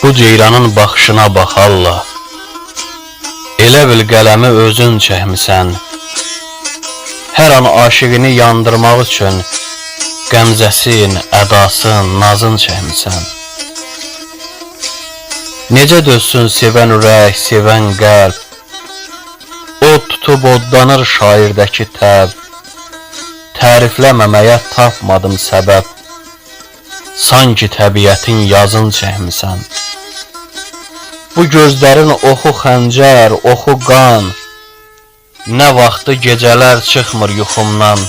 Bu ceyranın baxışına bax Allah. Elə bil qələmi özün çəkmisən. Hər an aşiqini yandırmaq üçün qəmzəsin, ədasın, nazın çəkmisən. Necə dözsün sevən ürək, sevən qəlb. Od tutub odlanır şairdəki təb. Tərifləməməyə tapmadım səbəb. Sanki təbiətin yazın çəkmisən. Bu gözlərin oxu xəncər, oxu qan. Nə vaxtı gecələr çıxmır yuxumdan.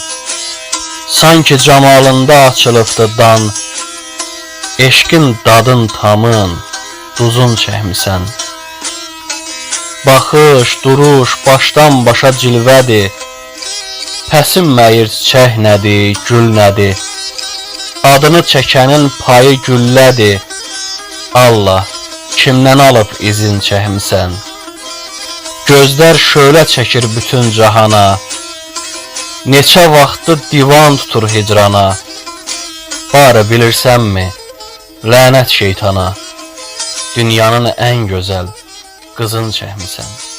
Sanki camalında açılıbdı dan. Eşqin dadın tamın, duzun çəkmisən. Baxış, duruş, başdan başa cilvədir. Pəsinməyir çiçək nədir, gül nədir. Adını çəkənin payı güllədir. Allah, kimdən alıb izin çəkmisən? Gözlər şölə çəkir bütün cahana. Neçə vaxtı divan tutur hicrana. Barı bilirsənmi, lənət şeytana. Dünyanın ən gözəl qızın çəkmisən.